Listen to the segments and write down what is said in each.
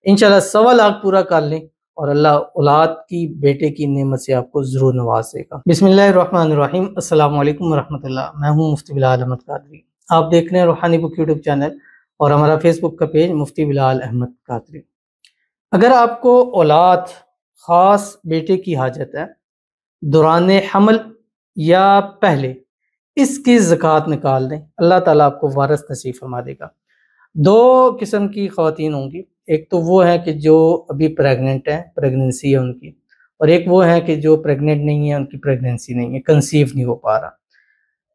انشاءاللہ 1.25 پورا کر لیں اور اللہ اولاد کی بیٹے کی نعمت سے آپ کو ضرور نوازے گا۔ بسم اللہ الرحمن الرحیم۔ السلام علیکم ورحمۃ اللہ۔ میں ہوں مفتی بلال احمد قادری۔ آپ دیکھ رہے ہیں روحانی بک یوٹیوب چینل اور ہمارا فیس بک کا پیج مفتی بلال احمد قادری۔ اگر آپ کو اولاد خاص بیٹے کی حاجت ہے دوران حمل یا پہلے، اس کی زکوٰۃ نکال دیں، اللہ تعالیٰ آپ کو وارث نصیب فرما دے گا۔ 2 قسم کی خواتین ہوں گی، ایک تو وہ ہیں کہ جو ابھی پریگننٹ ہیں، پریگننسی ہے ان کی، اور ایک وہ ہیں کہ جو پریگننٹ نہیں ہے، ان کی پریگننسی نہیں ہے، کنسیو نہیں ہو پا رہا۔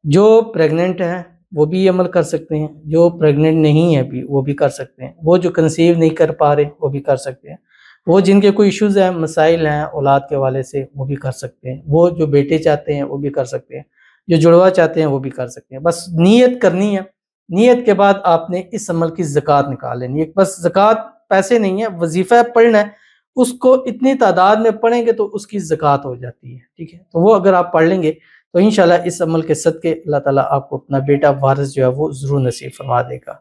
جو پریگننٹ ہیں وہ بھی عمل کر سکتے ہیں، جو پریگننٹ نہیں ہے بھی وہ بھی کر سکتے ہیں، وہ جو کنسیو نہیں کر پا رہے وہ بھی کر سکتے ہیں، وہ جن کے کوئی ایشوز ہیں، مسائل ہیں اولاد کے حوالے سے وہ بھی کر سکتے ہیں، وہ جو بیٹے چاہتے ہیں وہ بھی کر سکتے ہیں، جو جڑوا چاہتے ہیں وہ بھی کر سکتے ہیں۔ بس نیت کرنی ہے، نیت کے بعد آپ نے اس عمل کی زکوٰۃ نکال لینی ہے۔ بس زکوٰۃ پیسے نہیں ہے، وظیفہ پڑھنا ہے، اس کو اتنی تعداد میں پڑھیں گے تو اس کی زکوٰۃ ہو جاتی ہے، ٹھیک ہے؟ تو وہ اگر آپ پڑھ لیں گے تو انشاءاللہ اس عمل کے صدقے اللہ تعالیٰ آپ کو اپنا بیٹا وارث جو ہے وہ ضرور نصیب فرما دے گا۔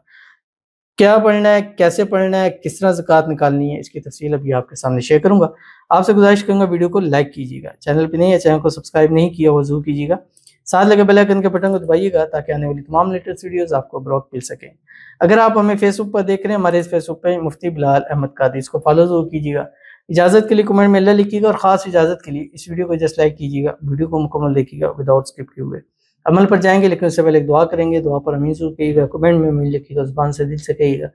کیا پڑھنا ہے، کیسے پڑھنا ہے، کس طرح زکوٰۃ نکالنی ہے، اس کی تفصیل ابھی آپ کے سامنے شیئر کروں گا۔ آپ سے گزارش کروں گا ویڈیو کو لائک کیجیے گا، چینل پہ نہیں ہے چینل کو سبسکرائب نہیں کیا وہ ضرور کیجیے گا، ساتھ لگے بیل آئیکن کے بٹن کو دبائیے گا تاکہ آنے والی تمام لیٹسٹ ویڈیوز آپ کو بروقت مل سکیں۔ اگر آپ ہمیں فیس بک پر دیکھ رہے ہیں، ہمارے اس فیس بک پہ مفتی بلال احمد قادری، اس کو فالو ضرور کیجیے گا۔ اجازت کے لیے کمنٹ میں اللہ لکھیے گا، اور خاص اجازت کے لیے اس ویڈیو کو جسٹ لائک کیجیے گا، ویڈیو کو مکمل دیکھیے گا وداؤٹ اسکپ کیے ہوئے۔ عمل پر جائیں گے لیکن اس سے پہلے ایک دعا کریں گے، دعا پر امین ضرور کہیے گا، کمنٹ میں امین لکھیے گا، زبان سے دل سے کہیے گا۔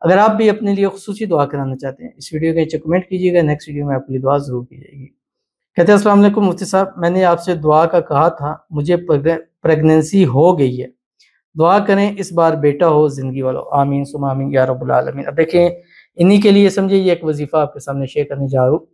اگر آپ بھی اپنے لیے خصوصی دعا کرانا چاہتے ہیں اس ویڈیو کے نیچے کمنٹ کیجیے گا، نیکسٹ ویڈیو میں آپ کے لیے دعا ضرور کی جائے گی۔ کہتے ہیں السلام علیکم مفتی صاحب، میں نے آپ سے دعا کا کہا تھا، مجھے پریگننسی ہو گئی ہے، دعا کریں اس بار بیٹا ہو زندگی والو، آمین ثم آمین یا رب العالمین۔ اب دیکھیں انہی کے لیے سمجھے یہ ایک وظیفہ آپ کے سامنے شیئر کرنے جا رہا ہوں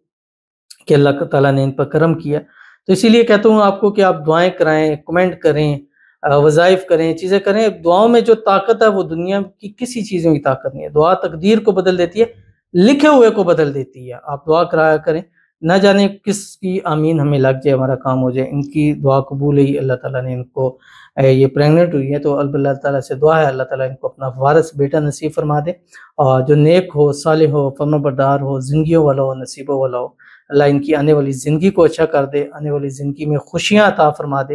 کہ اللہ تعالیٰ نے ان پر کرم کیا، تو اسی لیے کہتا ہوں آپ کو کہ آپ دعائیں کرائیں، کمنٹ کریں، وظائف کریں، چیزیں کریں۔ دعاؤں میں جو طاقت ہے وہ دنیا کی کسی چیزوں کی طاقت نہیں ہے۔ دعا تقدیر کو بدل دیتی ہے، لکھے ہوئے کو بدل دیتی ہے۔ آپ دعا کرایا کریں، نہ جانے کس کی آمین ہمیں لگ جائے، ہمارا کام ہو جائے۔ ان کی دعا قبول ہوئی، اللہ تعالیٰ نے ان کو یہ پریگننٹ ہوئی ہے تو اللہ تعالیٰ سے دعا ہے اللہ تعالیٰ ان کو اپنا وارث بیٹا نصیب فرما دے، اور جو نیک ہو، صالح ہو، فرما بردار ہو، زندگیوں والا ہو، نصیبوں والا ہو۔ اللہ ان کی آنے والی زندگی کو اچھا کر دے، آنے والی زندگی میں خوشیاں عطا فرما دے،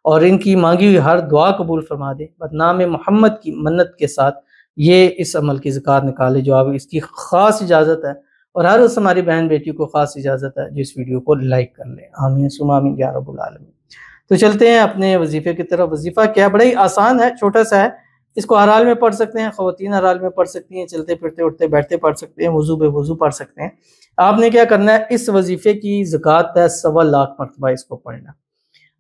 اور ان کی مانگی ہوئی ہر دعا قبول فرما دے۔ بدنام محمد کی منت کے ساتھ یہ اس عمل کی زکوٰۃ نکالے جو آپ، اس کی خاص اجازت ہے، اور ہر اس ہماری بہن بیٹی کو خاص اجازت ہے جو اس ویڈیو کو لائک کر لیں، آمین ثم آمین یا رب العالمین۔ تو چلتے ہیں اپنے وظیفے کی طرف۔ وظیفہ کیا، بڑا ہی آسان ہے، چھوٹا سا ہے، اس کو ہر حال میں پڑھ سکتے ہیں، خواتین ہر حال میں پڑھ سکتی ہیں، چلتے پھرتے اٹھتے بیٹھتے پڑھ سکتے ہیں، وضو بے وضو پڑھ سکتے ہیں۔ آپ نے کیا کرنا ہے، اس وظیفے کی زکوٰۃ ہے 1.25 مرتبہ اس کو پڑھنا۔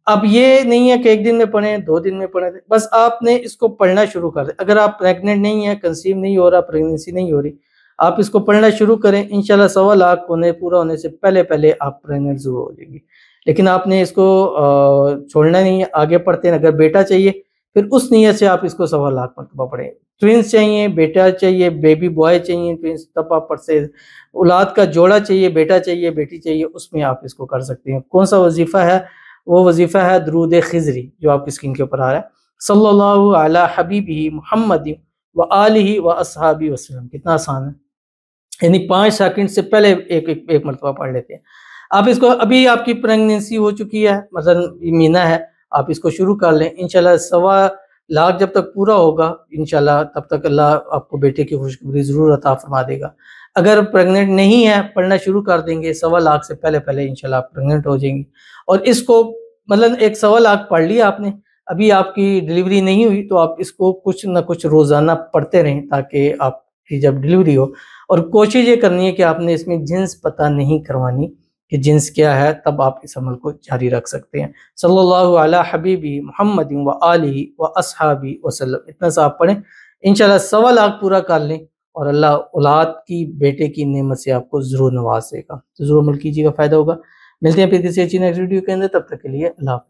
اب یہ نہیں ہے کہ ایک دن میں پڑھیں، 2 دن میں پڑھیں، بس آپ نے اس کو پڑھنا شروع کر دیں۔ اگر آپ پریگننٹ نہیں ہیں، کنسیو نہیں ہو رہا، پریگننسی نہیں ہو رہی، آپ اس کو پڑھنا شروع کریں، انشاءاللہ 1.25 پورا ہونے سے پہلے پہلے آپ پریگننٹ ضرور ہو جائیں گی۔ لیکن آپ نے اس کو چھوڑنا نہیں ہے، آگے پڑھتے ہیں۔ اگر بیٹا چاہیے پھر اس نیت سے آپ اس کو 1.25 مرتبہ پڑھیں۔ ٹوینس چاہیے، بیٹا چاہیے، بیبی بوائے چاہیے، ٹوینس تب آپ پڑھ سے اولاد کا جوڑا چاہیے، بیٹا چاہیے، بیٹی چاہیے، اس میں آپ اس کو کر سکتے ہیں۔ کون سا وظیفہ ہے؟ وہ وظیفہ ہے درود خضری جو آپ کی اسکرین کے اوپر آ رہا ہے، صلی اللہ علی حبیبہ محمد و آلہ و اصحابہ وسلم۔ کتنا آسان ہے، یعنی 5 سیکنڈ سے پہلے ایک مرتبہ پڑھ لیتے ہیں۔ آپ اس کو، ابھی آپ کی پریگننسی ہو چکی ہے، مثلا مہینہ ہے، آپ اس کو شروع کر لیں، انشاءاللہ 1.25 جب تک پورا ہوگا انشاءاللہ تب تک اللہ آپ کو بیٹے کی خوشخبری ضرور عطا فرما دے گا۔ اگر پریگننٹ نہیں ہے، پڑھنا شروع کر دیں گے 1.25 سے پہلے پہلے انشاءاللہ آپ پریگننٹ ہو جائیں گی۔ اور اس کو مطلب ایک 1.25 پڑھ لیا آپ نے، ابھی آپ کی ڈیلیوری نہیں ہوئی تو آپ اس کو کچھ نہ کچھ روزانہ پڑھتے رہیں تاکہ آپ کی جب ڈیلیوری ہو، اور کوشش یہ کرنی ہے کہ آپ نے اس میں جنس پتہ نہیں کروانی کہ جنس کیا ہے، تب آپ اس عمل کو جاری رکھ سکتے ہیں۔ صلی اللہ علی حبیبہ محمد و آلہ و اصحابہ وسلم، اتنا سا آپ پڑھیں، انشاءاللہ 1.25 پورا کر لیں اور اللہ اولاد کی بیٹے کی نعمت سے آپ کو ضرور نوازے گا۔ تو ضرور عمل کیجیے گا، فائدہ ہوگا۔ ملتے ہیں پھر کسی اچھی نیکسٹ ویڈیو کے اندر، تب تک کے لیے اللہ حافظ۔